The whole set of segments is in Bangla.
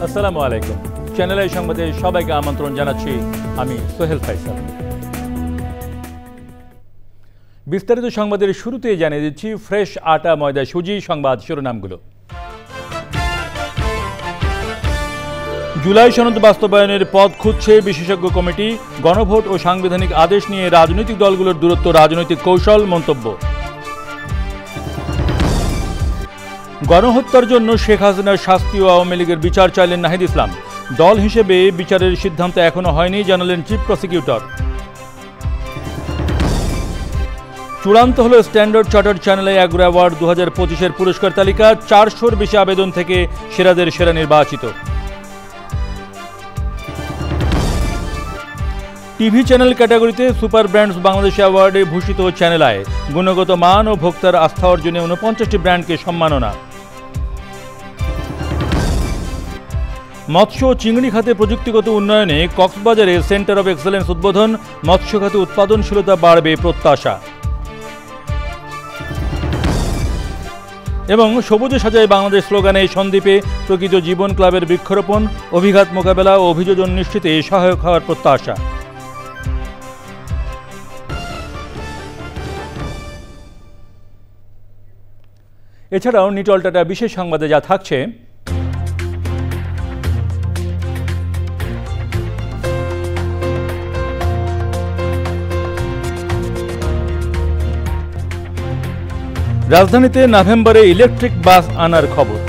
আসসালামু আলাইকুম। চ্যানেল আই সংবাদে সবাইকে আমন্ত্রণ জানাচ্ছি, আমি সোহেল ফাইসাল। বিস্তারিত সংবাদের শুরুতেই জানিয়ে দিচ্ছি ফ্রেশ আটা ময়দা সুজি সংবাদ শিরোনামগুলো। জুলাই সনদ বাস্তবায়নের পথ খুঁজছে বিশেষজ্ঞ কমিটি। গণভোট ও সাংবিধানিক আদেশ নিয়ে রাজনৈতিক দলগুলোর দূরত্ব রাজনৈতিক কৌশল মন্তব্য। গণহত্যার জন্য শেখ হাসিনার শাস্তি ও আওয়ামী লীগের বিচার চাইলেন নাহিদ ইসলাম। দল হিসেবে বিচারের সিদ্ধান্ত এখনো হয়নি জানালেন চিফ প্রসিকিউটর। চূড়ান্ত হল স্ট্যান্ডার্ড চার্টার্ড চ্যানেলে অ্যাগ্রো অ্যাওয়ার্ড 2025-এর পুরস্কার তালিকা। 400-র বেশি আবেদন থেকে সেরাদের সেরা নির্বাচিত। টিভি চ্যানেল ক্যাটাগরিতে সুপার ব্র্যান্ডস বাংলাদেশ অ্যাওয়ার্ডে ভূষিত চ্যানেল আই। গুণগত মান ও ভোক্তার আস্থা অর্জনে 49টি ব্র্যান্ডকে সম্মাননা। মৎস্য ও চিংড়ি খাতে প্রযুক্তিগত উন্নয়নে কক্সবাজারে সেন্টার অব এক্সেলেন্স উদ্বোধন। মৎস্য খাতে উৎপাদনশীলতা বাড়বে প্রত্যাশা। এবং সবুজে সাজায় বাংলাদেশ স্লোগানে সন্দ্বীপে প্রকৃত জীবন ক্লাবের বৃক্ষরোপণ। অভিঘাত মোকাবেলা ও অভিযোজন নিশ্চিতে সহায়ক হওয়ার প্রত্যাশা। এছাড়াও নিটল টাটা বিশেষ সংবাদে যা থাকছে: রাজধানীতে নভেম্বরে ইলেকট্রিক বাস আনার খবর।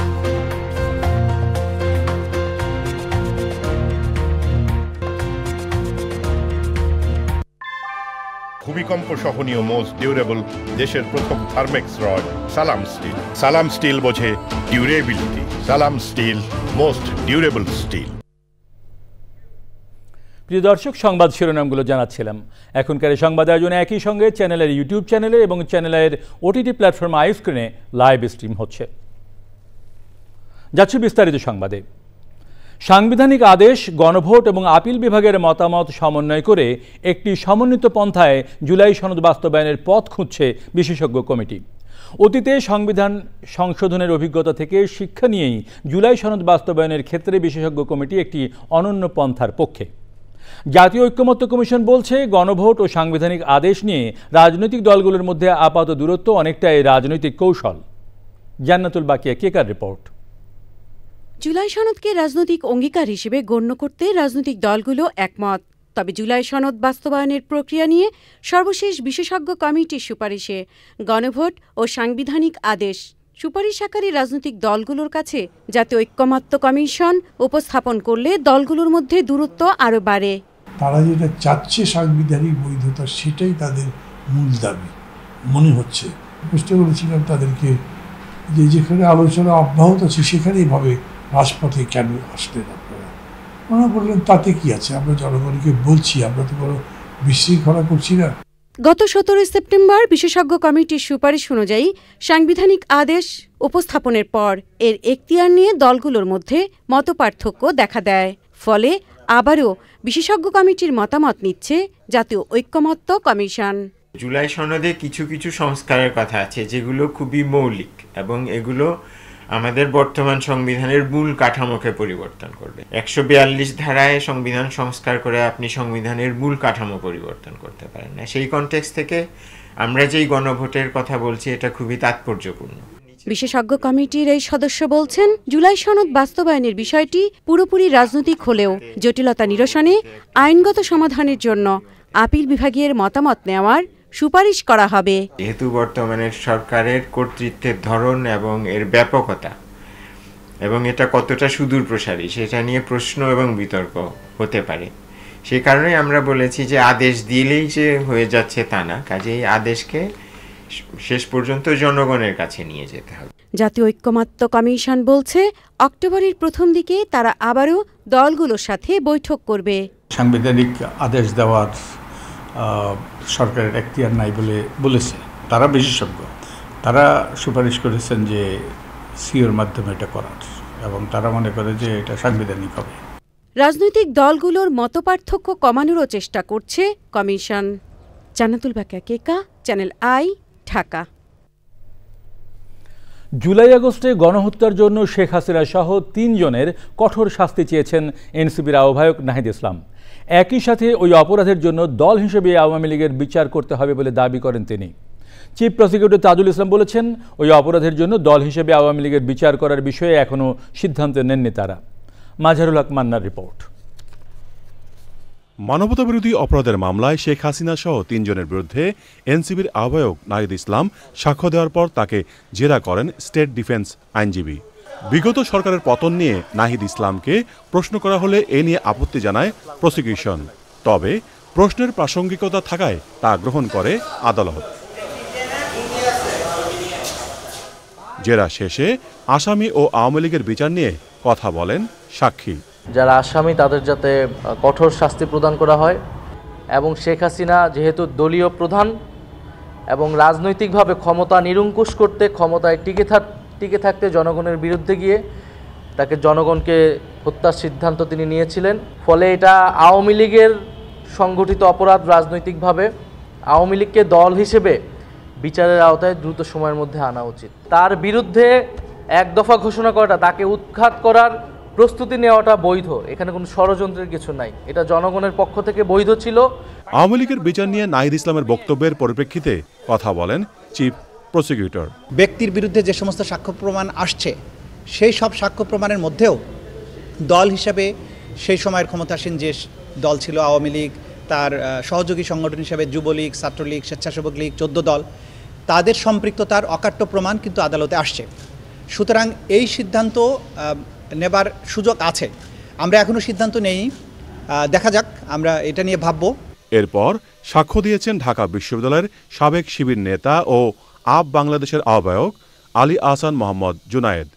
ভূমিকম্প সহনীয় মোস্ট ডিউরেবল দেশের প্রথম থার্মেক্স রড সালাম স্টিল। সালাম স্টিল বোঝে ডিউরেবিলিটি। সালাম স্টিল, মোস্ট ডিউরেবল স্টিল। প্রিয় দর্শক, সংবাদ শিরোনামগুলো জানাচ্ছিলাম। এখনকার সংবাদ আয়োজনে একই সঙ্গে চ্যানেলের ইউটিউব চ্যানেলে এবং চ্যানেলের ওটিটি প্ল্যাটফর্ম আইস্ক্রিনে লাইভ স্ট্রিম হচ্ছে। যাচ্ছে বিস্তারিত সংবাদে। সাংবিধানিক আদেশ, গণভোট এবং আপিল বিভাগের মতামত সমন্বয় করে একটি সমন্বিত পন্থায় জুলাই সনদ বাস্তবায়নের পথ খুঁজছে বিশেষজ্ঞ কমিটি। অতীতে সংবিধান সংশোধনের অভিজ্ঞতা থেকে শিক্ষা নিয়েই জুলাই সনদ বাস্তবায়নের ক্ষেত্রে বিশেষজ্ঞ কমিটি একটি অনন্য পন্থার পক্ষে। জাতীয় ঐক্যমত্য কমিশন বলছে, গণভোট ও সাংবিধানিক আদেশ নিয়ে রাজনৈতিক দলগুলোর মধ্যে আপাত দূরত্ব অনেকটাই রাজনৈতিক কৌশল। জান্নাতুল বাকিয়া কেকার রিপোর্ট। জুলাই সনদকে রাজনৈতিক অঙ্গীকার হিসেবে গণ্য করতে রাজনৈতিক দলগুলো একমত। তবে জুলাই সনদ বাস্তবায়নের প্রক্রিয়া নিয়ে সর্বশেষ বিশেষজ্ঞ কমিটির সুপারিশে গণভোট ও সাংবিধানিক আদেশ সুপারিশ আকারে রাজনৈতিক দলগুলোর কাছে জাতীয় ঐক্যমত্য কমিশন উপস্থাপন করলে দলগুলোর মধ্যে দূরত্ব আরও বাড়ে। তারা যেটা চাচ্ছে সাংবিধানিক বৈধতা, সেটাই তাদের মূল দাবি মনে হচ্ছে। প্রশ্ন করেছিলাম তাদেরকে যে যেখানে আলোচনা অব্যাহত আছে সেখানেই ভাবে রাজপথে কেন আসলেন আপনারা? ওনারা বললেন, তাতে কি আছে, আমরা জনগণকে বলছি, আমরা তো কোনো বিশৃঙ্খলা করছি না। গত 17 সেপ্টেম্বর বিশেষজ্ঞ কমিটির সুপারিশ অনুযায়ী সাংবিধানিক আদেশ উপস্থাপনের পর এর এখতিয়ার নিয়ে দলগুলোর মধ্যে মতপার্থক্য দেখা দেয়। ফলে আবারও বিশেষজ্ঞ কমিটির মতামত নিচ্ছে জাতীয় ঐক্যমত্য কমিশন। জুলাই সনদে কিছু কিছু সংস্কারের কথা আছে যেগুলো খুবই মৌলিক এবং এগুলো আমাদের বর্তমান সংবিধানের মূল কাঠামোকে পরিবর্তন করবে। 142 ধারায় সংবিধান সংস্কার করে আপনি সংবিধানের মূল কাঠামো পরিবর্তন করতে পারেন না। সেই কনটেক্সট থেকে আমরা যেই গণভোটের কথা বলছি এটা খুবই তাৎপর্যপূর্ণ। বিশেষজ্ঞ কমিটির এই সদস্য বলছেন, জুলাই সনদ বাস্তবায়নের বিষয়টি পুরোপুরি রাজনৈতিক হলেও জটিলতা নিরসনে আইনগত সমাধানের জন্য আপিল বিভাগের মতামত নেওয়ার সুপারিশ করা হবে। যেহেতু বর্তমানের সরকারের কর্তৃত্বের ধরন এবং এর ব্যাপকতা এবং এটা কতটা সুদূর প্রসারী সেটা নিয়ে প্রশ্ন এবং বিতর্ক হতে পারে। সেই কারণে আমরা বলেছি যে আদেশ দিলেই যে হয়ে যাচ্ছে তা না, কাজেই আদেশকে শেষ পর্যন্ত জনগণের কাছে নিয়ে যেতে হবে। জাতীয় ঐক্যমত্য কমিশন বলছে, অক্টোবরের প্রথম দিকে তারা আবারও দলগুলোর সাথে বৈঠক করবে। সাংবিধানিক আদেশ দেওয়ার সরকারের এখতিয়ার নাই বলে বলেছে তারা বিশেষজ্ঞ। তারা সুপারিশ করেছেন যে সিওর মাধ্যমে এটা করার, এবং তারা মনে করে যে এটা সাংবিধানিক হবে। রাজনৈতিক দলগুলোর মতপার্থক্য কমানোরও চেষ্টা করছে commission. Jannatul বাকিয়া Keka, channel I, Dhaka. July আগস্টে গণহত্যার জন্য শেখ হাসিনা সহ ৩ জনের কঠোর শাস্তি চেয়েছেন এনসিপির আহ্বায়ক নাহিদ ইসলাম। একই সাথে ওই অপরাধের জন্য দল হিসেবে আওয়ামী লীগের বিচার করতে হবে বলে দাবি করেন তিনি। চিফ প্রসিকিউটর তাজুল ইসলাম বলেছেন, ওই অপরাধের জন্য দল হিসেবে আওয়ামী লীগের বিচার করার বিষয়ে এখনও সিদ্ধান্ত নেননি তারা। মাজহারুল হক মান্নার রিপোর্ট। মানবতাবিরোধী অপরাধের মামলায় শেখ হাসিনা সহ ৩ জনের বিরুদ্ধে এনসিবির আহ্বায়ক নাহিদ ইসলাম সাক্ষ্য দেওয়ার পর তাকে জেরা করেন স্টেট ডিফেন্স আইনজীবী। বিগত সরকারের পতন নিয়ে নাহিদ ইসলামকে প্রশ্ন করা হলে এ নিয়ে আপত্তি জানায় প্রসিকিউশন। তবে প্রশ্নের প্রাসঙ্গিকতা থাকায় তা গ্রহণ করে আদালত। জেরা শেষে আসামি ও আওয়ামী লীগের বিচার নিয়ে কথা বলেন সাক্ষী। যারা আসামি তাদের যাতে কঠোর শাস্তি প্রদান করা হয় এবং শেখ হাসিনা যেহেতু দলীয় প্রধান এবং রাজনৈতিকভাবে ক্ষমতা নিরঙ্কুশ করতে, ক্ষমতায় টিকে থাকতে জনগণের বিরুদ্ধে গিয়ে তাকে জনগণকে হত্যার সিদ্ধান্ত তিনি নিয়েছিলেন। ফলে এটা আওয়ামী লীগের সংগঠিত অপরাধ। রাজনৈতিকভাবে আওয়ামী লীগকে দল হিসেবে বিচারের আওতায় দ্রুত সময়ের মধ্যে আনা উচিত। তার বিরুদ্ধে এক দফা ঘোষণা করাটা, তাকে উৎখাত করার প্রস্তুতি নেওয়াটা বৈধ। এখানে কোনো ষড়যন্ত্রের কিছু নাই, এটা জনগণের পক্ষ থেকে বৈধ ছিল। আওয়ামী লীগের বিচার নিয়ে নাহিদ ইসলামের বক্তব্যের পরিপ্রেক্ষিতে কথা বলেন চিফ প্রসিকিউটর। ব্যক্তির বিরুদ্ধে যে সমস্ত সাক্ষ্য প্রমাণ আসছে, সেই সব সাক্ষ্য প্রমাণের মধ্যেও দল হিসাবে সেই সময়ের ক্ষমতাসীন যে দল ছিল আওয়ামী লীগ, তার সহযোগী সংগঠন হিসাবে যুবলীগ, ছাত্রলীগ, স্বেচ্ছাসেবক লীগ, 14 দল, তাদের সম্পৃক্ততার অকাট্য প্রমাণ কিন্তু আদালতে আসছে। সুতরাং এই সিদ্ধান্ত নেবার সুযোগ আছে। আমরা এখনও সিদ্ধান্ত নেই, দেখা যাক, আমরা এটা নিয়ে ভাবব। এরপর সাক্ষ্য দিয়েছেন ঢাকা বিশ্ববিদ্যালয়ের সাবেক শিবির নেতা ও আপ বাংলাদেশের আহ্বায়ক আলী আহসান মোহাম্মদ জুনায়েদ।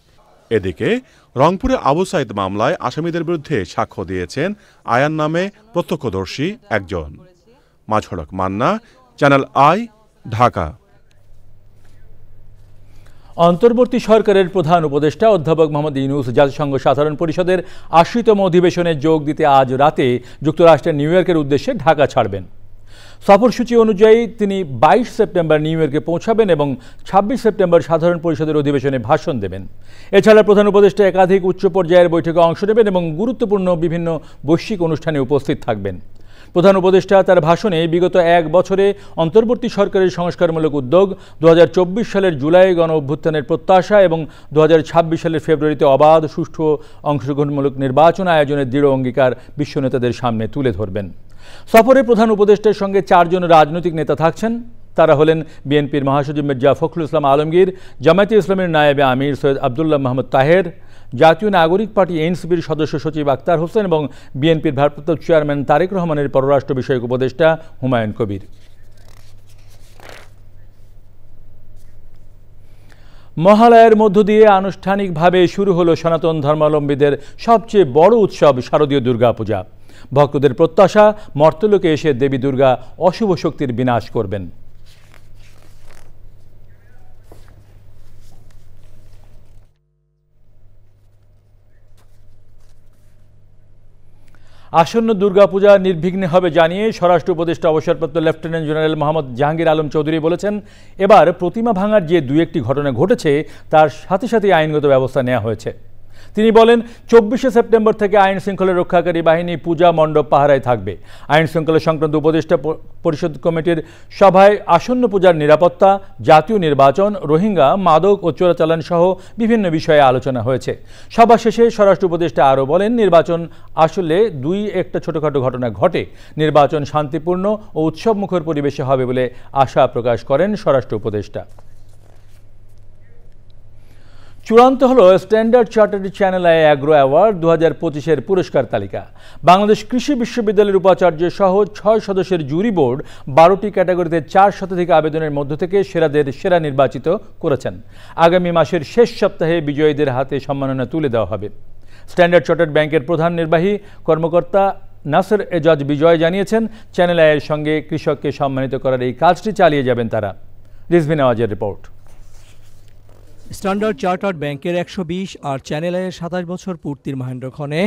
এদিকে রংপুরে আবু সাইদ মামলায় আসামিদের বিরুদ্ধে সাক্ষ্য দিয়েছেন আয়ান নামে প্রত্যক্ষদর্শী একজন। মাজহারুল হক মান্না, চ্যানেল আই, ঢাকা। অন্তর্বর্তী সরকারের প্রধান উপদেষ্টা অধ্যাপক মোহাম্মদ ইউনূস জাতিসংঘ সাধারণ পরিষদের ৮০তম অধিবেশনে যোগ দিতে আজ রাতে যুক্তরাষ্ট্রের নিউ ইয়র্কের উদ্দেশ্যে ঢাকা ছাড়বেন। সফরসূচি অনুযায়ী তিনি ২২ সেপ্টেম্বর নিউ ইয়র্কে পৌঁছাবেন এবং ২৬ সেপ্টেম্বর সাধারণ পরিষদের অধিবেশনে ভাষণ দেবেন। এছাড়া প্রধান উপদেষ্টা একাধিক উচ্চ পর্যায়ের বৈঠকে অংশ নেবেন এবং গুরুত্বপূর্ণ বিভিন্ন বৈশ্বিক অনুষ্ঠানে উপস্থিত থাকবেন। প্রধান উপদেষ্টা তার ভাষণে বিগত ১ বছরে অন্তর্বর্তী সরকারের সংস্কারমূলক উদ্যোগ, ২০২৪ সালের জুলাই গণ অভ্যুত্থানের প্রত্যাশা এবং ২০২৬ সালের ফেব্রুয়ারিতে অবাধ, সুষ্ঠু, অংশগ্রহণমূলক নির্বাচন আয়োজনের দৃঢ় অঙ্গীকার বিশ্ব নেতাদের সামনে তুলে ধরবেন। সফরে প্রধান উপদেষ্টার সঙ্গে ৪ জন রাজনৈতিক নেতা থাকছেন। তারা হলেন বিএনপির মহাসচিব মির্জা ফখরুল ইসলাম আলমগীর, জামায়াতে ইসলামের নায়েবে আমির সৈয়দ আবদুল্লাহ মাহমুদ তাহের, জাতীয় নাগরিক পার্টি এনসিপির সদস্য সচিব আক্তার হোসেন এবং বিএনপির ভারপ্রাপ্ত চেয়ারম্যান তারেক রহমানের পররাষ্ট্র বিষয়ক উপদেষ্টা হুমায়ুন কবির। মহালয়ার মধ্য দিয়ে আনুষ্ঠানিকভাবে শুরু হলো সনাতন ধর্মাবলম্বীদের সবচেয়ে বড় উৎসব শারদীয় দুর্গাপূজা। ভক্তদের প্রত্যাশা, মর্তলোকে এসে দেবী দুর্গা অশুভ শক্তির বিনাশ করবেন। আসন্ন দুর্গাপূজা নির্বিঘ্নে হবে জানিয়ে স্বরাষ্ট্র উপদেষ্টা অবসরপ্রাপ্ত লেফটেন্যান্ট জেনারেল মোহাম্মদ জাহাঙ্গীর আলম চৌধুরী বলেছেন, এবার প্রতিমা ভাঙার যে ২-১টি ঘটনা ঘটেছে তার সাথে সাথে আইনগত ব্যবস্থা নেওয়া হয়েছে। তিনি বলেন, ২৪শে সেপ্টেম্বর থেকে আইন শৃঙ্খলা রক্ষাকারী বাহিনী পূজা মণ্ডপ পাহারায় থাকবে। আইন শৃঙ্খলা সংক্রান্ত উপদেষ্টা পরিষদ কমিটির সভায় আসন্ন পূজার নিরাপত্তা, জাতীয় নির্বাচন, রোহিঙ্গা, মাদক ও চোরাচালান সহ বিভিন্ন বিষয়ে আলোচনা হয়েছে। সভা শেষে স্বরাষ্ট্র উপদেষ্টা আরও বলেন, নির্বাচন আসলে ২-১টা ছোটখাটো ঘটনা ঘটে, নির্বাচন শান্তিপূর্ণ ও উৎসবমুখর পরিবেশে হবে বলে আশা প্রকাশ করেন স্বরাষ্ট্র উপদেষ্টা। চূড়ান্ত হলো Standard Chartered Channel I agro award ২০২৫-এর পুরস্কার তালিকা। বাংলাদেশ কৃষি বিশ্ববিদ্যালয়ের উপাচার্য সহ ৬ সদস্যের জুরি বোর্ড ১২টি ক্যাটাগরিতে ৪ শতাধিক আবেদনের মধ্য থেকে সেরাদের সেরা নির্বাচিত করেছেন। আগামী মাসের শেষ সপ্তাহে বিজয়ীদের হাতে সম্মাননা তুলে দেওয়া হবে। স্ট্যান্ডার্ড চার্টার্ড ব্যাংকের প্রধান নির্বাহী কর্মকর্তা নাসের এজাজ বিজয় জানিয়েছেন, চ্যানেল আইয়ের সঙ্গে কৃষককে সম্মানিত করার এই কাজটি চালিয়ে যাবেন তারা। রিজভি নওয়াজের রিপোর্ট। স্ট্যান্ডার্ড চার্টার্ড ব্যাংকের ১২০ আর চ্যানেল আইয়ের ২৭ বছর পূর্তির মাহেন্দ্রক্ষণে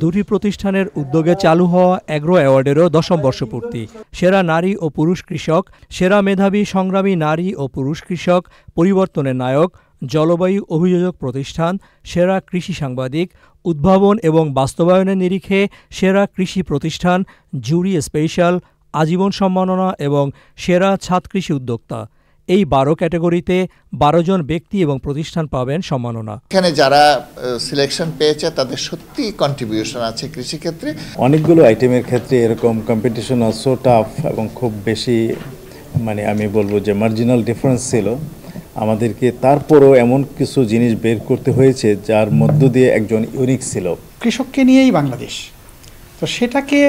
দুটি প্রতিষ্ঠানের উদ্যোগে চালু হওয়া অ্যাগ্রো অ্যাওয়ার্ডেরও ১০ম বর্ষপূর্তি। সেরা নারী ও পুরুষ কৃষক, সেরা মেধাবী সংগ্রামী নারী ও পুরুষ কৃষক, পরিবর্তনের নায়ক, জলবায়ু অভিযোজক প্রতিষ্ঠান, সেরা কৃষি সাংবাদিক, উদ্ভাবন এবং বাস্তবায়নের নিরিখে সেরা কৃষি প্রতিষ্ঠান, জুরি স্পেশাল, আজীবন সম্মাননা এবং সেরা ছাদ কৃষি উদ্যোক্তা। এই 12 ক্যাটাগরিতে 12 জন ব্যক্তি এবং প্রতিষ্ঠান পাবেন সম্মাননা। এখানে যারা সিলেকশন পেয়েছে তাদের সত্যি কন্ট্রিবিউশন আছে কৃষিক্ষেত্রে। অনেকগুলো আইটেমের ক্ষেত্রে এরকম কম্পিটিশন সো টাফ এবং খুব বেশি আমি বলবো যে মার্জিনাল ডিফারেন্স ছিল। আমাদেরকে তারপরও এমন কিছু জিনিস বের করতে হয়েছে যার মধ্য দিয়ে একজন ইউনিক ছিল। কৃষককে নিয়েই বাংলাদেশ, তো সেটাকে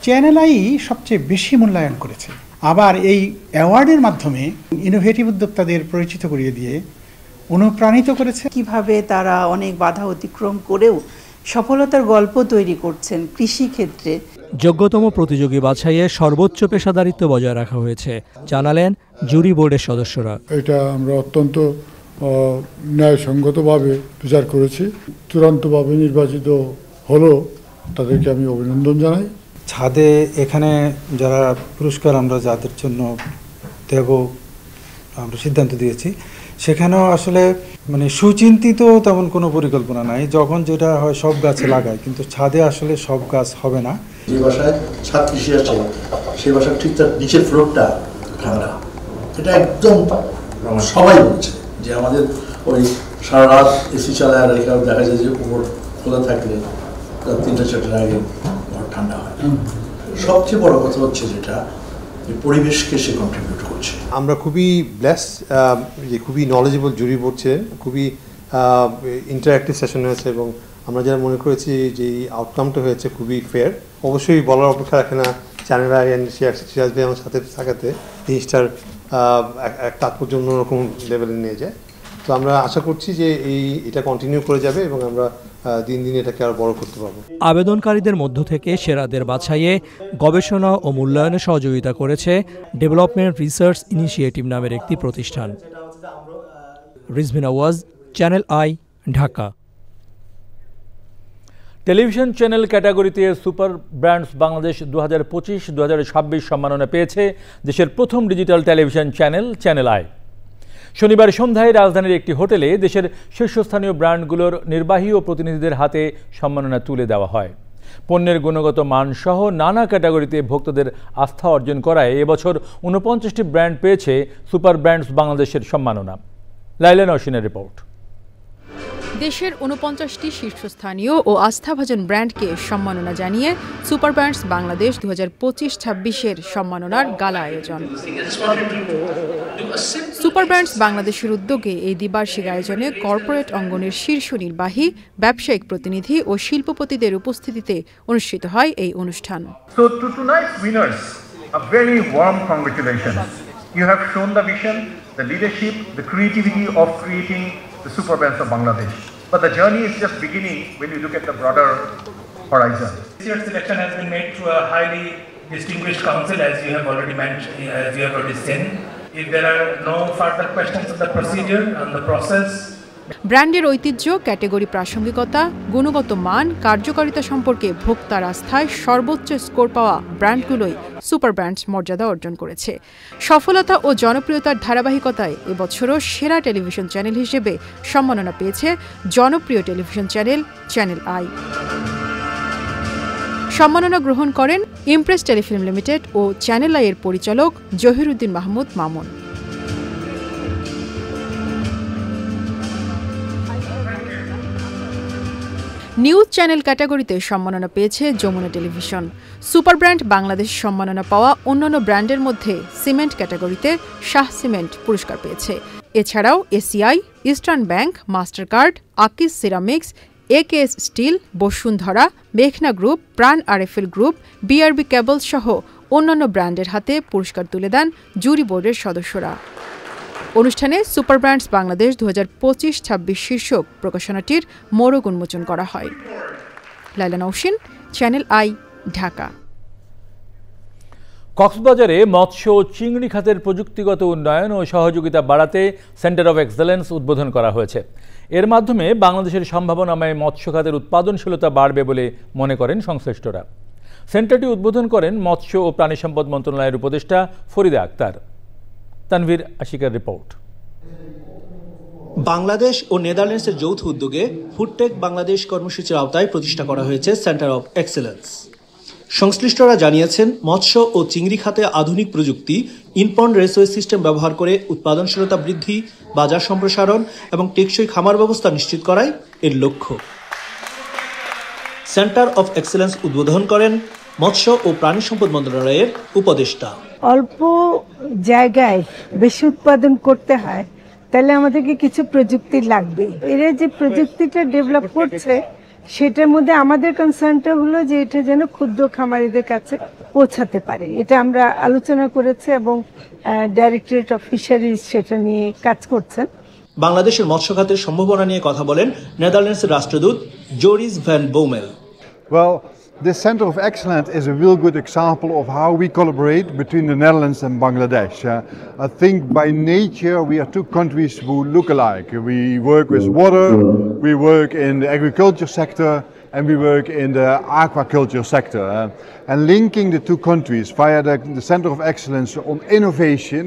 চ্যানেল আই সবচেয়ে বেশি মূল্যায়ন করেছে। আবার এই অ্যাওয়ার্ডের মাধ্যমে ইনোভেটিভ উদ্যোক্তাদের পরিচিত করিয়ে দিয়ে অনুপ্রাণিত করেছে। কিভাবে তারা অনেক বাধা অতিক্রম করেও সফলতার গল্প তৈরি করছেন কৃষি ক্ষেত্রে। যোগ্যতম প্রতিযোগী বাছাইয়ে সর্বোচ্চ পেশাদারিত্ব বজায় রাখা হয়েছে, জানালেন জুরি বোর্ডের সদস্যরা। এটা আমরা অত্যন্ত ন্যায়সঙ্গতভাবে বিচার করেছি। চূড়ান্তভাবে নির্বাচিত হলো, তাদেরকে আমি অভিনন্দন জানাই। ছাদে এখানে যারা পুরস্কার আমরা যাদের জন্য দেব আমরা সিদ্ধান্ত দিয়েছি, সেখানেও আসলে সুচিন্তিত তেমন কোনো পরিকল্পনা নাই। যখন যেটা হয় সব গাছে লাগায়, কিন্তু ছাদে আসলে সব গাছ হবে না। যে বাসায় ছাদ কৃষি আছে সেই বাসার ঠিক তার নিচের ফ্লোরটা ঠান্ডা, এটা একদম সবাই বলছে যে আমাদের ওই সারা রাত এসি চালায় আর এখানে দেখা যায় যে উপর খোলা থাকলে রাত 3-4টার আগে ঘর ঠান্ডা হয়। সবচেয়ে বড় কথা হচ্ছে যেটা পরিবেশকে সে কন্ট্রিবিউট করছে। আমরা খুবই ব্লেসড যে খুবই নলেজেবল জুরি বোর্ড ছিলেন, খুবই ইন্টারঅ্যাক্টিভ সেশন হয়েছে এবং আমরা যারা মনে করেছি যে এই আউটকামটা হয়েছে খুবই ফেয়ার। অবশ্যই বলার অপেক্ষা রাখে না, চ্যানেল আই অ্যান্ড সিরাজ ভাই আমার সাথে থাকাতে জিনিসটার এক তাৎপর্য অন্যরকম লেভেলে নিয়ে যায়। তো আমরা আশা করছি যে এটা কন্টিনিউ করে যাবে এবং আমরা দিন দিন এটাকে আরো বড় করতে পারবো। আবেদনকারীদের মধ্য থেকে সেরাদের বাছাইয়ে গবেষণা ও মূল্যায়নে সহযোগিতা করেছে ডেভেলপমেন্ট রিসার্চ ইনিশিয়েটিভ নামের একটি প্রতিষ্ঠান। রিজভিন আওয়াজ, channel I, Dhaka. Television channel ক্যাটাগরিতে সুপার ব্র্যান্ডস বাংলাদেশ 2025-2026 সম্মাননা পেয়েছে দেশের প্রথম digital television channel, channel I. শনিবার সন্ধ্যায় রাজধানীর একটি হোটেলে দেশের শীর্ষস্থানীয় ব্র্যান্ডগুলোর নির্বাহী ও প্রতিনিধিদের হাতে সম্মাননা তুলে দেওয়া হয়। পণ্যের গুণগত মানসহ নানা ক্যাটাগরিতে ভোক্তাদের আস্থা অর্জন করায় এবছর 49টি ব্র্যান্ড পেয়েছে সুপার ব্র্যান্ডস বাংলাদেশের সম্মাননা। লাইলা নওশিনের রিপোর্ট। দেশের 49টি শীর্ষস্থানীয় ও আস্থাভাজন ব্র্যান্ডকে সম্মাননা জানিয়ে সুপার ব্র্যান্ডস বাংলাদেশ 2025-26 সম্মাননার গালা আয়োজন। সুপার ব্র্যান্ডস বাংলাদেশের উদ্যোগে এই দ্বিবার্ষিক আয়োজনে কর্পোরেট অঙ্গনের শীর্ষ নির্বাহী, ব্যবসায়িক প্রতিনিধি ও শিল্পপতিদের উপস্থিতিতে অনুষ্ঠিত হয় এই অনুষ্ঠান। So to tonight's winners, a very warm congratulations. You have shown the vision, the leadership, the creativity of creating the super brands of Bangladesh. But the journey is just beginning when you look at the broader horizon. This year's selection has been made through a highly distinguished council, as you have already mentioned, as you have already seen. If there are no further questions on the procedure and the process, ব্র্যান্ডের ঐতিহ্য, ক্যাটাগরি প্রাসঙ্গিকতা, গুণগত মান, কার্যকারিতা সম্পর্কে ভোক্তার আস্থায় সর্বোচ্চ স্কোর পাওয়া ব্র্যান্ডগুলোই সুপার ব্র্যান্ডস মর্যাদা অর্জন করেছে। সফলতা ও জনপ্রিয়তার ধারাবাহিকতায় এবছরও সেরা টেলিভিশন চ্যানেল হিসেবে সম্মাননা পেয়েছে জনপ্রিয় টেলিভিশন চ্যানেল, চ্যানেল আই। সম্মাননা গ্রহণ করেন ইমপ্রেস টেলিফিল্ম লিমিটেড ও চ্যানেল আই এর পরিচালক জহিরুদ্দিন মাহমুদ মামুন। নিউজ চ্যানেল ক্যাটাগরিতে সম্মাননা পেয়েছে Jamuna television. Super brand Bangladesh সম্মাননা পাওয়া অন্যান্য ব্র্যান্ডের মধ্যে সিমেন্ট ক্যাটাগরিতে শাহ সিমেন্ট পুরস্কার পেয়েছে। এছাড়াও এসিআই, ইস্টার্ন ব্যাংক, মাস্টারকার্ড, আকিস সিরামিক্স, একেএস স্টিল, বসুন্ধরা, মেঘনা গ্রুপ, প্রাণ আরএফএল গ্রুপ, বিআরবি কেবলস সহ অন্যান্য ব্র্যান্ডের হাতে পুরস্কার তুলে দেন জুরি বোর্ডের সদস্যরা। অনুষ্ঠানে সুপার ব্র্যান্ডস বাংলাদেশ 2025-26 শীর্ষক প্রকাশনাটির মোড়ক উন্মোচন করা হয়। লাইলা নওশিন, চ্যানেল আই, ঢাকা। কক্সবাজারে মৎস্য ও চিংড়ি খাতের প্রযুক্তিগত উন্নয়ন ও সহযোগিতা বাড়াতে সেন্টার অব এক্সেলেন্স উদ্বোধন করা হয়েছে। এর মাধ্যমে বাংলাদেশের সম্ভাবনাময় মৎস্য খাতের উৎপাদনশীলতা বাড়বে বলে মনে করেন সংশ্লিষ্টরা। সেন্টারটি উদ্বোধন করেন মৎস্য ও প্রাণী সম্পদ মন্ত্রণালয়ের উপদেষ্টা ফরিদা আক্তার। তানভীর আশিকার রিপোর্ট। বাংলাদেশ ও নেদারল্যান্ডসের যৌথ উদ্যোগে ফুডটেক বাংলাদেশ কর্মসূচির আওতায় প্রতিষ্ঠা করা হয়েছে সেন্টার অফ এক্সেলেন্স। সংশ্লিষ্টরা জানিয়েছেন, মৎস্য ও চিংড়ি খাতে আধুনিক প্রযুক্তি, ইনপন্ড রেসওয়ে সিস্টেম ব্যবহার করে উৎপাদনশীলতা বৃদ্ধি, বাজার সম্প্রসারণ এবং টেকসই খামার ব্যবস্থা নিশ্চিত করাই এর লক্ষ্য। সেন্টার অফ এক্সেলেন্স উদ্বোধন করেন মৎস্য ও প্রাণী সম্পদ মন্ত্রণালয়ের উপদেষ্টা। অল্প জায়গায় বেশি উৎপাদন করতে হয়, তাহলে আমাদেরকে কিছু প্রযুক্তি লাগবে। এরা যে প্রযুক্তিটা ডেভেলপ করছে সেটার মধ্যে আমাদের কনসার্নটা হলো যে এটা যেন ক্ষুদ্র খামারিদের কাছে পৌঁছাতে পারে। এটা আমরা আলোচনা করেছি এবং ডাইরেক্টরেট অফ ফিশারিজ সেটা নিয়ে কাজ করছেন। বাংলাদেশের মৎস্য খাতের সম্ভাবনা নিয়ে কথা বলেন নেদারল্যান্ডসের রাষ্ট্রদূত Joris van Bommel. Well, this Center of Excellence is a real good example of how we collaborate between the Netherlands and Bangladesh. I think by nature we are two countries who look alike. We work with water, we work in the agriculture sector, and we work in the aquaculture sector. And linking the two countries via the Center of Excellence on innovation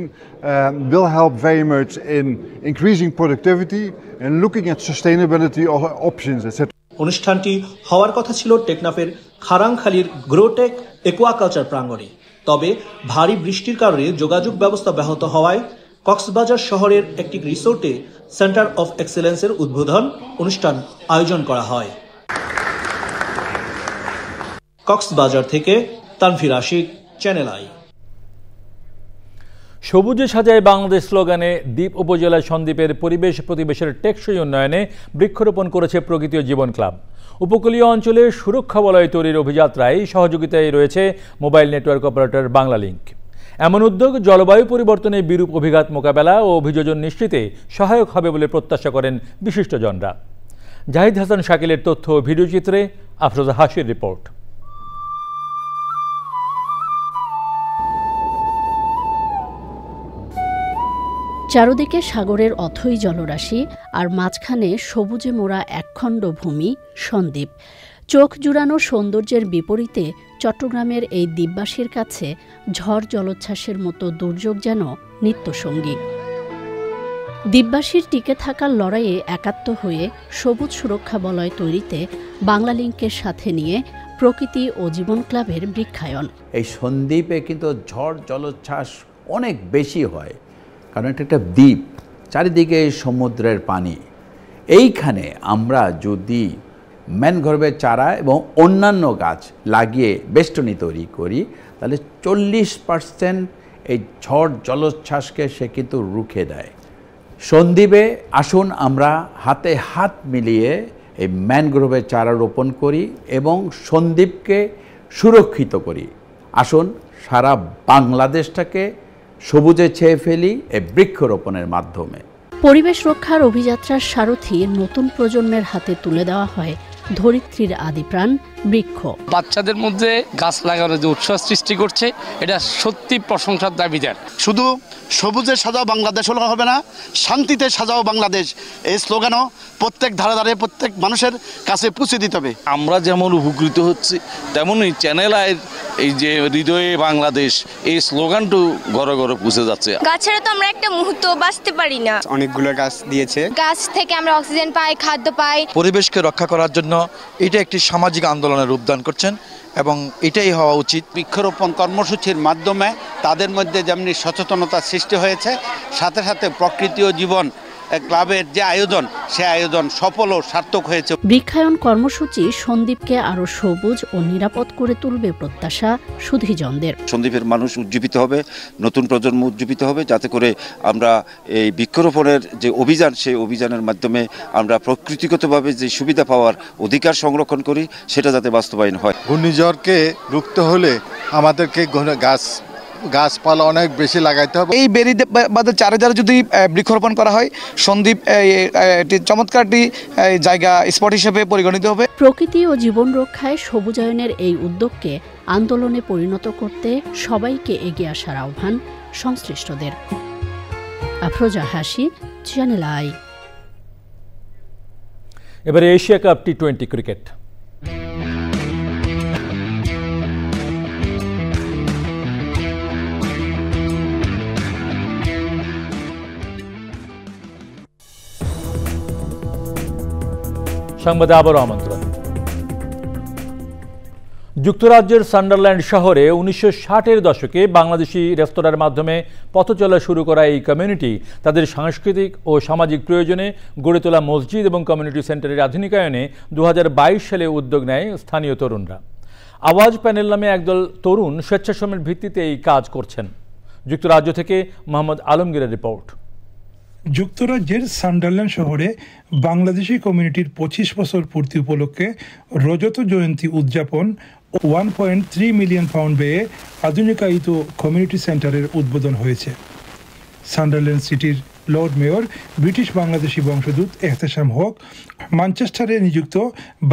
will help very much in increasing productivity and looking at sustainability options, etc. অনুষ্ঠানটি হওয়ার কথা ছিল টেকনাফের খারাংখালীর গ্রোটেক একুয়াকালচার প্রাঙ্গণে, তবে ভারী বৃষ্টির কারণে যোগাযোগ ব্যবস্থা ব্যাহত হওয়ায় কক্সবাজার শহরের একটি রিসোর্টে সেন্টার অফ এক্সেলেন্সের উদ্বোধন অনুষ্ঠান আয়োজন করা হয়। কক্সবাজার থেকে তানভীর আশিক, চ্যানেল আই। সবুজে সাজায় বাংলাদেশ স্লোগানে দ্বীপ উপজেলায় সন্দ্বীপের পরিবেশ প্রতিবেশের টেকসই উন্নয়নে বৃক্ষরোপণ করেছে প্রকৃতি ও জীবন ক্লাব। উপকূলীয় অঞ্চলে সুরক্ষা বলয় তৈরির অভিযাত্রায় সহযোগিতায় রয়েছে মোবাইল নেটওয়ার্ক অপারেটর বাংলালিংক। এমন উদ্যোগ জলবায়ু পরিবর্তনে বিরূপ অভিঘাত মোকাবেলা ও অভিযোজন নিশ্চিতে সহায়ক হবে বলে প্রত্যাশা করেন বিশিষ্টজনরা। জাহিদ হাসান শাকিলের তথ্য ও ভিডিওচিত্রে আফরোজা হাসির রিপোর্ট। চারদিকে সাগরের অথই জলরাশি আর মাঝখানে সবুজে মোড়া একখণ্ড ভূমি সন্দ্বীপ। চোখ জুড়ানো সৌন্দর্যের বিপরীতে চট্টগ্রামের এই দ্বীপবাসীর কাছে ঝড় জলোচ্ছ্বাসের মতো দুর্যোগ যেন নিত্যসঙ্গী। দ্বীপবাসীর টিকে থাকার লড়াইয়ে একাত্ম হয়ে সবুজ সুরক্ষা বলয় তৈরিতে বাংলালিংকের সাথে নিয়ে প্রকৃতি ও জীবন ক্লাবের বৃক্ষায়ন। এই সন্দ্বীপে কিন্তু ঝড় জলোচ্ছ্বাস অনেক বেশি হয়, কারণ এটা একটা দ্বীপ, চারিদিকে সমুদ্রের পানি। এইখানে আমরা যদি ম্যানগ্রোভের চারা এবং অন্যান্য গাছ লাগিয়ে বেষ্টনী তৈরি করি, তাহলে 40% এই ঝড় জলোচ্ছ্বাসকে সে কিন্তু রুখে দেয়। সন্দ্বীপে আসুন আমরা হাতে হাত মিলিয়ে এই ম্যানগ্রোভের চারা রোপণ করি এবং সন্দ্বীপকে সুরক্ষিত করি। আসুন সারা বাংলাদেশটাকে সবুজে ছেয়ে ফেলি এই বৃক্ষরোপণের মাধ্যমে। পরিবেশ রক্ষার অভিযাত্রার সারথি নতুন প্রজন্মের হাতে তুলে দেওয়া হয় ধরিত্রীর আদিপ্রাণ বৃক্ষ। বাচ্চাদের মধ্যে গাছ লাগানোর যে উৎসাহ সৃষ্টি করছে, এটা সত্যি প্রশংসার দাবিদার। শুধু সবুজে সাজাও বাংলাদেশ হলে হবে না, শান্তিতে সাজাও বাংলাদেশ এই স্লোগানও প্রত্যেক ধারে ধারে প্রত্যেক মানুষের কাছে পৌঁছে দিতে হবে। আমরা যেমন উপকৃত হচ্ছি, তেমনই চ্যানেল আইয়ের এই যে হৃদয়ে বাংলাদেশ এই স্লোগানটু ঘরে ঘরে পৌঁছে যাচ্ছে। গাছ ছাড়া তো আমরা একটা মুহূর্ত বাঁচতে পারি না। অনেকগুলো গাছ দিয়েছে, গাছ থেকে আমরা অক্সিজেন পাই, খাদ্য পাই। পরিবেশকে রক্ষা করার জন্য এটা একটি সামাজিক আন্দোলনের রূপদান করছেন এবং এটাই হওয়া উচিত। বৃক্ষরোপণ কর্মসূচির মাধ্যমে তাদের মধ্যে যেমনি সচেতনতা সৃষ্টি হয়েছে, সাথে সাথে প্রকৃতি ও জীবন ক্লাবের যে আয়োজন, সে আয়োজন সফল ও সার্থক হয়েছে। বৃক্ষায়ন কর্মসূচি সন্দ্বীপকে আরো সবুজ ও নিরাপদ করে তুলবে প্রত্যাশা সুধীজনদের। সন্দ্বীপের মানুষ উজ্জীবিত হবে, নতুন প্রজন্ম উজ্জীবিত হবে, যাতে করে আমরা এই বৃক্ষরোপণের যে অভিযান, সেই অভিযানের মাধ্যমে আমরা প্রকৃতিগতভাবে যে সুবিধা পাওয়ার অধিকার সংরক্ষণ করি, সেটা যাতে বাস্তবায়ন হয়। ঘূর্ণিঝড়কে রুখতে হলে আমাদেরকে গাছপালা অনেক বেশি লাগাইতে হবে। এই বেরি বাঁধের চারিধারে যদি বৃক্ষরোপণ করা হয়, সন্দ্বীপ একটি চমৎকার জায়গা স্পট হিসেবে পরিগণিত হবে। প্রকৃতি ও জীবন রক্ষায় সবুজায়নের এই উদ্যোগকে আন্দোলনে পরিণত করতে সবাইকে এগিয়ে আসার আহ্বান সংশ্লিষ্টদের। আফরোজা হাসি, চ্যানেল আই। এবারে এশিয়া কাপ টি20 ক্রিকেট। সংবাদে আবারও আমন্ত্রণ। যুক্তরাজ্যের সান্ডারল্যান্ড শহরে 1960-এর দশকে বাংলাদেশি রেস্তোরাঁর মাধ্যমে পথ চলা শুরু করা এই কমিউনিটি তাদের সাংস্কৃতিক ও সামাজিক প্রয়োজনে গড়ে তোলা মসজিদ এবং কমিউনিটি সেন্টারের আধুনিকায়নে 2022 সালে উদ্যোগ নেয় স্থানীয় তরুণরা। আওয়াজ প্যানেল নামে একদল তরুণ স্বেচ্ছাশ্রমের ভিত্তিতে এই কাজ করছেন। যুক্তরাজ্য থেকে মোহাম্মদ আলমগীরের রিপোর্ট। যুক্তরাজ্যের সান্ডারল্যান্ড শহরে বাংলাদেশি কমিউনিটির 25 বছর পূর্তি উপলক্ষে রজত জয়ন্তী উদযাপন 1.3 মিলিয়ন পাউন্ড ব্যয়ে আধুনিকায়িত কমিউনিটি সেন্টারের উদ্বোধন হয়েছে। সান্ডারল্যান্ড সিটির লর্ড মেয়র ব্রিটিশ বাংলাদেশি বংশোদ্ভূত এহতেশাম হক, ম্যানচেস্টারে নিযুক্ত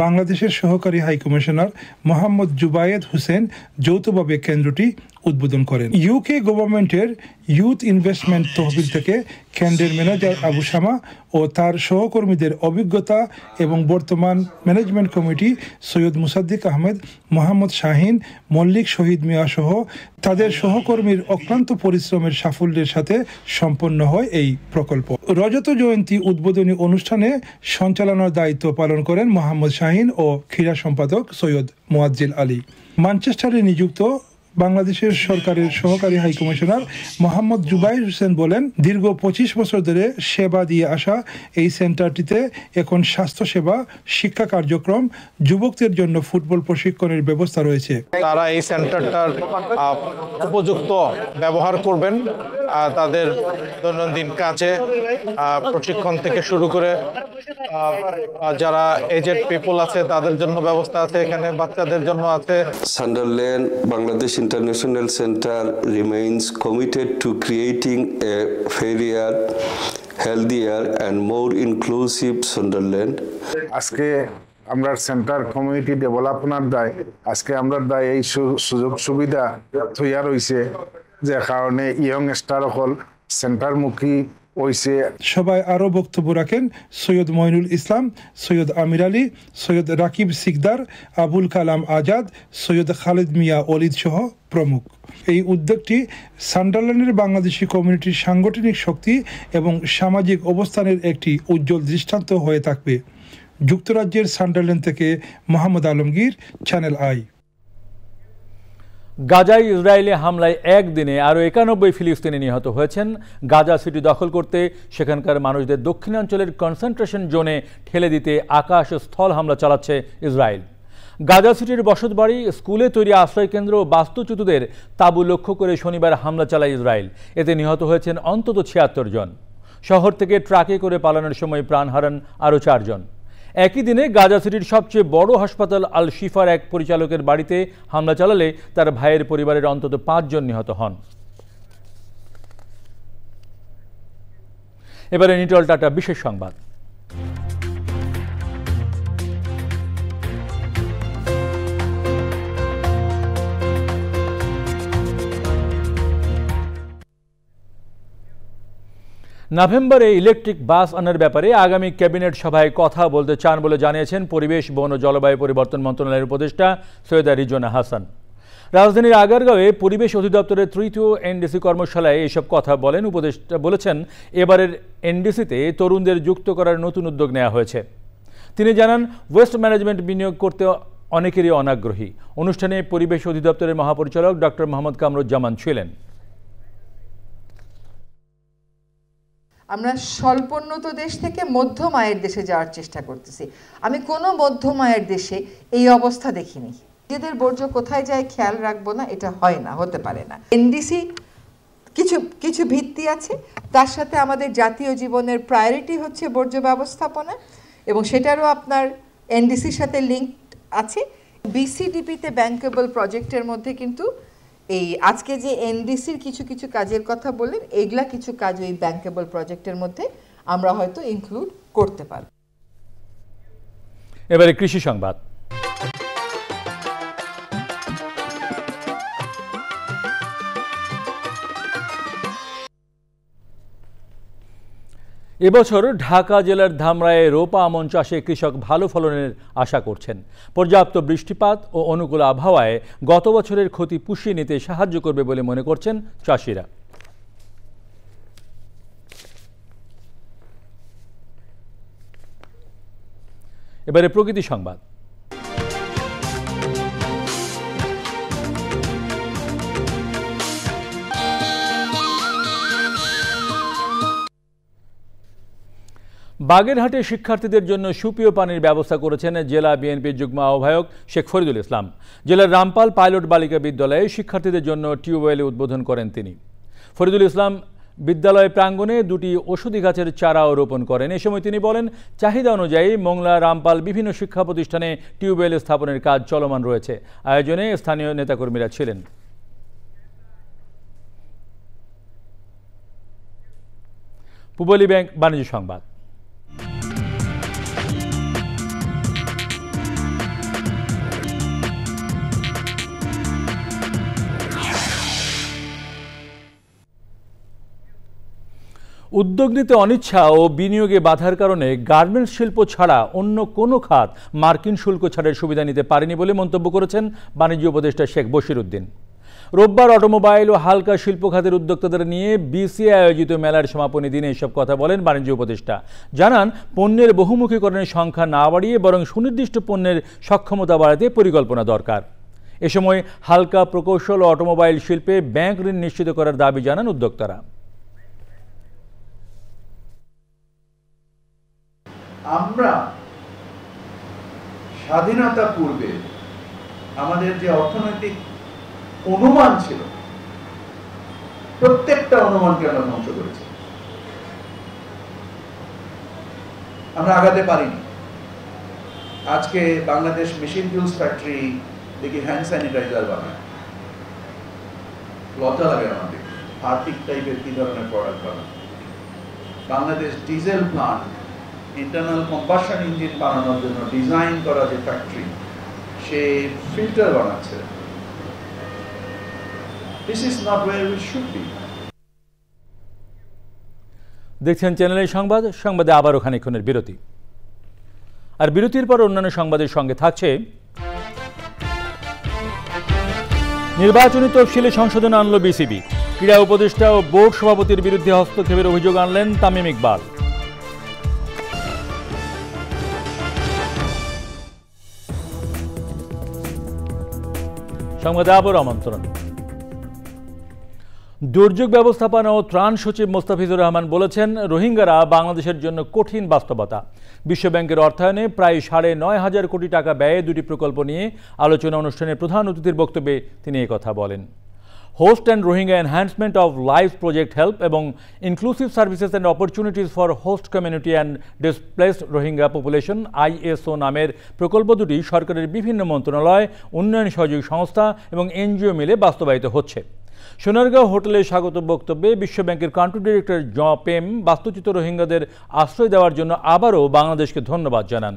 বাংলাদেশের সহকারী হাইকমিশনার মোহাম্মদ জুবায়েদ হোসেন যৌথভাবে কেন্দ্রটি উদ্বোধন করেন। ইউকে গভর্নমেন্টের ইউথ ইনভেস্টমেন্ট তহবিল থেকে কেন্দ্রের ম্যানেজার আবু শামা ও তার সহকর্মীদের অভিজ্ঞতা এবং বর্তমান ম্যানেজমেন্ট কমিটি সৈয়দ মুসাদ্দিক আহমেদ, মোহাম্মদ শাহিন, মল্লিক শহীদ মিয়া সহ তাদের সহকর্মীর অক্লান্ত পরিশ্রমের সাফল্যের সাথে সম্পন্ন হয় এই প্রকল্প। রজত জয়ন্তী উদ্বোধনী অনুষ্ঠানে সঞ্চালনার দায়িত্ব পালন করেন মোহাম্মদ শাহিন ও ক্রীড়া সম্পাদক সৈয়দ মুয়াজ্জিল আলী। ম্যানচেস্টারে নিযুক্ত বাংলাদেশের সরকারের সহকারী হাইকমিশনার মোহাম্মদ জুবায়ের হোসেন বলেন, দীর্ঘ 25 বছর ধরে সেবা দিয়ে আসা এই সেন্টারটিতে এখন স্বাস্থ্যসেবা, শিক্ষা কার্যক্রম, যুবকদের জন্য ফুটবল প্রশিক্ষণের ব্যবস্থা রয়েছে। তারা এই সেন্টারটার উপযুক্ত ব্যবহার করবেন, তাদের দৈনন্দিন কাজে প্রশিক্ষণ থেকে শুরু করে যারা এজেড পিপল আছে তাদের জন্য ব্যবস্থা আছে, এখানে বাচ্চাদের জন্য আছে। Sunderland Bangladesh International Center remains committed to creating a fairer, healthier and more inclusive Sunderland. আজকে আমরা সেন্টার কমিউনিটি ডেভেলপমেন্ট দায় আজকে আমরা দায় এই সুযোগ সুবিধা তৈরি হয়েছে, যে কারণে ইয়ং স্টার হল সেন্টারমুখী হয়েছে। সবাই আরও বক্তব্য রাখেন সৈয়দ মইনুল ইসলাম, সৈয়দ আমির আলী, সৈয়দ রাকিব সিকদার, আবুল কালাম আজাদ, সৈয়দ খালেদ মিয়া অলিদ সহ প্রমুখ। এই উদ্যোগটি সান্ডারল্যান্ডের বাংলাদেশি কমিউনিটির সাংগঠনিক শক্তি এবং সামাজিক অবস্থানের একটি উজ্জ্বল দৃষ্টান্ত হয়ে থাকবে। যুক্তরাজ্যের সান্ডারল্যান্ড থেকে মোহাম্মদ আলমগীর, চ্যানেল আই। গাজায় ইসরায়েলি হামলায় একদিনে আরও 91 ফিলিস্তিনি নিহত হয়েছেন। গাজা সিটি দখল করতে সেখানকার মানুষদের দক্ষিণাঞ্চলের কনসেন্ট্রেশন জোনে ঠেলে দিতে আকাশ ও স্থল হামলা চালাচ্ছে ইসরায়েল। গাজা সিটির বসতবাড়ি, স্কুলে তৈরি আশ্রয়কেন্দ্র ও বাস্তুচ্যুতদের তাঁবু লক্ষ্য করে শনিবার হামলা চালায় ইসরায়েল। এতে নিহত হয়েছেন অন্তত 76 জন। শহর থেকে ট্রাকে করে পালানোর সময় প্রাণ হারান আরও 4 জন। একই দিনে গাজা সিটির সবচেয়ে বড় হাসপাতাল আল শিফার এক পরিচালকের বাড়িতে হামলা চালালে তার ভাইয়ের পরিবারের অন্তত 5 জন নিহত হন। এবারে নিটল টাটা বিশেষ সংবাদ। নভেম্বরে ইলেকট্রিক বাস আনার ব্যাপারে আগামী ক্যাবিনেট সভায় কথা বলতে চান বলে জানিয়েছেন পরিবেশ, বন ও জলবায়ু পরিবর্তন মন্ত্রণালয়ের উপদেষ্টা সৈয়দা রিজওয়ানা হাসান। রাজধানীর আগারগাঁওয়ে পরিবেশ অধিদপ্তরের 3য় এনডিসি কর্মশালায় এসব কথা বলেন উপদেষ্টা। বলেছেন, এবারের এনডিসিতে তরুণদের যুক্ত করার নতুন উদ্যোগ নেওয়া হয়েছে। তিনি জানান, ওয়েস্ট ম্যানেজমেন্ট বিনিয়োগ করতে অনেকেরই অনাগ্রহী। অনুষ্ঠানে পরিবেশ অধিদপ্তরের মহাপরিচালক ডক্টর মোহাম্মদ কামরুজ্জামান ছিলেন। আমরা স্বল্পোন্নত দেশ থেকে মধ্যম আয়ের দেশে যাওয়ার চেষ্টা করতেছি। আমি কোনো মধ্যম আয়ের দেশে এই অবস্থা দেখিনি। নিজেদের বর্জ্য কোথায় যায় খেয়াল রাখবো না, এটা হয় না, হতে পারে না। এনডিসি কিছু ভিত্তি আছে, তার সাথে আমাদের জাতীয় জীবনের প্রায়োরিটি হচ্ছে বর্জ্য ব্যবস্থাপনা, এবং সেটারও আপনার এনডিসির সাথে লিঙ্ক আছে। বিসিডিপিতে ব্যাংকেবল প্রজেক্টের মধ্যে কিন্তু এই আজকে যে এনডিসির কিছু কাজের কথা বললেন, এগুলা কিছু কাজ ওই ব্যাংকেবল প্রজেক্টের মধ্যে আমরা হয়তো ইনক্লুড করতে পারব। এবারে কৃষি সংবাদ। এবছর ঢাকা জেলার ধামরায়ে রোপা আমন চাষে কৃষক ভালো ফলনের আশা করছেন। পর্যাপ্ত বৃষ্টিপাত ও অনুকূল আবহাওয়ায় গত বছরের ক্ষতি পুষিয়ে নিতে সাহায্য করবে বলে মনে করছেন চাষিরা। এবারে প্রকৃতি সংবাদ। বাগেরহাটে শিক্ষার্থীদের জন্য সুপেয় পানির ব্যবস্থা করেছেন জেলা বিএনপির যুগ্ম আহ্বায়ক শেখ ফরিদুল ইসলাম। জেলার রামপাল পাইলট বালিকা বিদ্যালয়ে শিক্ষার্থীদের জন্য টিউবওয়েল উদ্বোধন করেন তিনি। ফরিদুল ইসলাম বিদ্যালয় প্রাঙ্গণে 2টি ওষুধি গাছের চারাও রোপণ করেন। এ সময় তিনি বলেন, চাহিদা অনুযায়ী মোংলা, রামপাল বিভিন্ন শিক্ষা প্রতিষ্ঠানে টিউবওয়েল স্থাপনের কাজ চলমান রয়েছে। আয়োজনে স্থানীয় নেতাকর্মীরা ছিলেন। পূবালী ব্যাংক বাণিজ্য সংবাদ। উদ্যোগ নিতে অনিচ্ছা ও বিনিয়োগে বাধার কারণে গার্মেন্টস শিল্প ছাড়া অন্য কোনো খাত মার্কিন শুল্ক ছাড়ের সুবিধা নিতে পারেনি বলে মন্তব্য করেছেন বাণিজ্য উপদেষ্টা শেখ বশির উদ্দিন। রোববার অটোমোবাইল ও হালকা শিল্প খাতের উদ্যোক্তাদের নিয়ে বিসিআই আয়োজিত মেলার সমাপনী দিনে এসব কথা বলেন বাণিজ্য উপদেষ্টা। জানান, পণ্যের বহুমুখীকরণের সংখ্যা না বাড়িয়ে বরং সুনির্দিষ্ট পণ্যের সক্ষমতা বাড়াতে পরিকল্পনা দরকার। এ সময় হালকা, প্রকৌশল ও অটোমোবাইল শিল্পে ব্যাংক ঋণ নিশ্চিত করার দাবি জানান উদ্যোক্তারা। আমরা স্বাধীনতা পূর্বে আমাদের যে অর্থনৈতিক অনুমান ছিল, প্রত্যেকটা অনুমানকে আমরা ধ্বংস করেছি। আমরা আগাতে পারিনি। আজকে বাংলাদেশ মেশিন টুলস ফ্যাক্টরি দেখি হ্যান্ড স্যানিটাইজার বানায়, লজ্জা লাগে আমাদের। হার্পিক টাইপের কি ধরনের প্রোডাক্ট বানায়। Bangladesh diesel plant, internal combustion engine বানানোর জন্য ডিজাইন করা যে ফ্যাক্টরি, সে ফিল্টার বানাচ্ছে। This is not where we should be. দেখছেন চ্যানেলের সংবাদ। সংবাদে আবারও খানিকক্ষণের বিরতি, আর বিরতির পর অন্যান্য সংবাদের সঙ্গে থাকছে নির্বাচনী তফসিলে সংশোধন আনল বিসিবি। ক্রীড়া উপদেষ্টা ও বোর্ড সভাপতির বিরুদ্ধে হস্তক্ষেপের অভিযোগ আনলেন তামিম ইকবাল। সংবাদে আবারও আমন্ত্রণ। দুর্যোগ ব্যবস্থাপনা ও ত্রাণ সচিব মোস্তাফিজুর রহমান বলেছেন, রোহিঙ্গারা বাংলাদেশের জন্য কঠিন বাস্তবতা। বিশ্বব্যাংকের অর্থায়নে প্রায় 9.5 কোটি টাকা ব্যয়ে 2টি প্রকল্প নিয়ে আলোচনা অনুষ্ঠানে প্রধান অতিথির বক্তব্যে তিনি কথা বলেন। Host and Rohingya enhancement of life project help এবং inclusive services and opportunities for host community and displaced Rohingya population ISO নামের প্রকল্প দুটি সরকারের বিভিন্ন মন্ত্রণালয়, উন্নয়ন সহযোগী সংস্থা এবং এনজিও মিলে বাস্তবায়িত হচ্ছে। সোনারগাঁও হোটেলে স্বাগত বক্তব্যে বিশ্বব্যাংকের কান্ট্রি ডিরেক্টর পেম বাস্তুচ্যুত রোহিঙ্গাদের আশ্রয় দেওয়ার জন্য আবারও বাংলাদেশকে ধন্যবাদ জানান।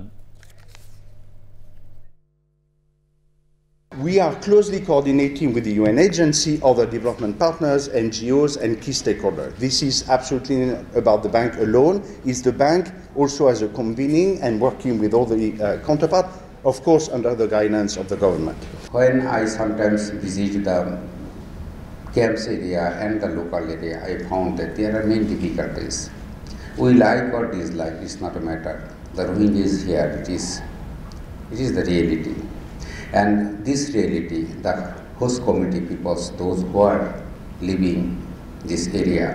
We are closely coordinating with the UN agency, other development partners, NGOs and key stakeholders. This is absolutely about the bank alone. It's the bank also as a convening and working with all the counterparts, of course under the guidance of the government. When I sometimes visit the camps area and the local area, I found that there are many difficulties. We like or dislike, it's not a matter. The Rohingya is here, it is the reality. And this reality, the host community people, those who are living this area,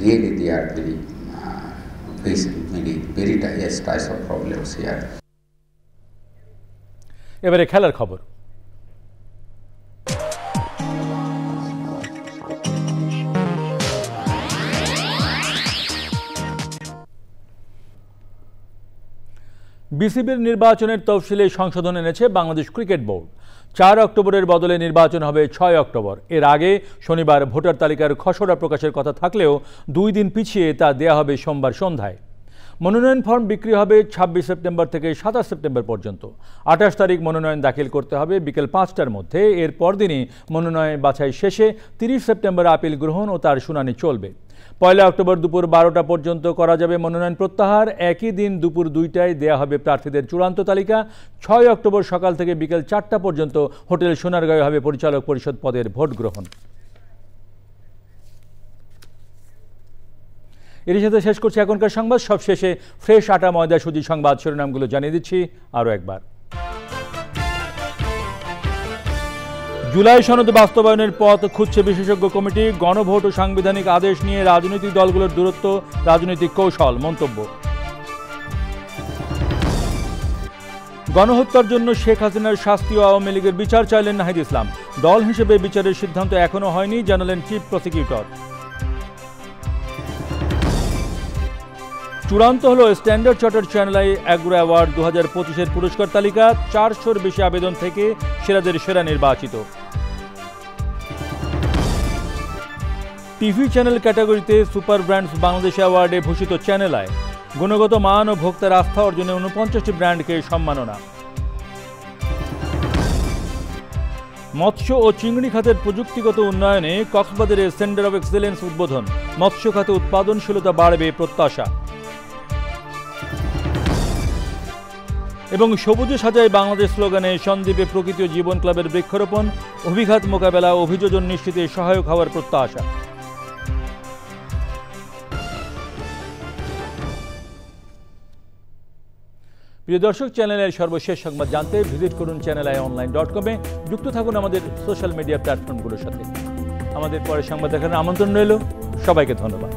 really they are facing very types of problems here. এবারে খেলার খবর। বিসিবির নির্বাচনের তফসিলে সংশোধন এনেছে বাংলাদেশ ক্রিকেট বোর্ড। 4 অক্টোবরের বদলে নির্বাচন হবে 6 অক্টোবর। এর আগে শনিবার ভোটার তালিকার খসড়া প্রকাশের কথা থাকলেও 2 দিন পিছিয়ে তা দেয়া হবে সোমবার সন্ধ্যায়। মনোনয়ন ফর্ম বিক্রি হবে 26 সেপ্টেম্বর থেকে 27 সেপ্টেম্বর পর্যন্ত। 28 তারিখ মনোনয়ন দাখিল করতে হবে বিকেল 5টার মধ্যে। এর পরদিনই মনোনয়ন বাছাই শেষে 30 সেপ্টেম্বর আপিল গ্রহণ ও তার শুনানি চলবে। 1 অক্টোবর দুপুর 12টা পর্যন্ত করা যাবে মনোনয়ন প্রত্যাহার। একই দিন দুপুর 2টায় দেয়া হবে প্রার্থীদের চূড়ান্ত তালিকা। 6 অক্টোবর সকাল থেকে বিকেল 4টা পর্যন্ত হোটেল সোনারগাঁয়ে হবে পরিচালক পরিষদ পদের ভোট গ্রহণ। এর সাথে শেষ করছি এখনকার সংবাদ। সবশেষে ফ্রেশ আটা ময়দা সুজি সংবাদ শিরোনামগুলো জানিয়ে দিচ্ছি আরও একবার। জুলাই সনদ বাস্তবায়নের পথ খুঁজছে বিশেষজ্ঞ কমিটি। গণভোট ও সাংবিধানিক আদেশ নিয়ে রাজনৈতিক দলগুলোর দূরত্ব রাজনৈতিক কৌশল মন্তব্য। গণহত্যার জন্য শেখ হাসিনার শাস্তি ও আওয়ামী লীগের বিচার চাইলেন নাহিদ ইসলাম। দল হিসেবে বিচারের সিদ্ধান্ত এখনো হয়নি জানালেন চিফ প্রসিকিউটর। চূড়ান্ত হলো Standard Chartered Channel I agro award 2025-এর পুরস্কার তালিকা। 400-র বেশি আবেদন থেকে সেরাদের সেরা নির্বাচিত। টিভি চ্যানেল ক্যাটাগরিতে সুপার ব্র্যান্ডস বাংলাদেশ অ্যাওয়ার্ডে ভূষিত চ্যানেল আই। গুণগত মান ও ভোক্তার আস্থা অর্জনে 49টি ব্র্যান্ডকে সম্মাননা। মৎস্য ও চিংড়ি খাতের প্রযুক্তিগত উন্নয়নে কক্সবাজারে সেন্টার অব এক্সেলেন্স উদ্বোধন। মৎস্য খাতে উৎপাদনশীলতা বাড়বে প্রত্যাশা। এবং সবুজে সাজায় বাংলাদেশ স্লোগানে সন্দ্বীপে প্রকৃতি ও জীবন ক্লাবের বৃক্ষরোপণ। অভিঘাত মোকাবেলা অভিযোজন নিশ্চিতে সহায়ক হওয়ার প্রত্যাশা। প্রিয় দর্শক, চ্যানেলের সর্বশেষ সংবাদ জানতে ভিজিট করুন channelionline.com-এ। যুক্ত থাকুন আমাদের সোশ্যাল মিডিয়া প্ল্যাটফর্মগুলোর সাথে। আমাদের পরের সংবাদ দেখার আমন্ত্রণ রইল। সবাইকে ধন্যবাদ।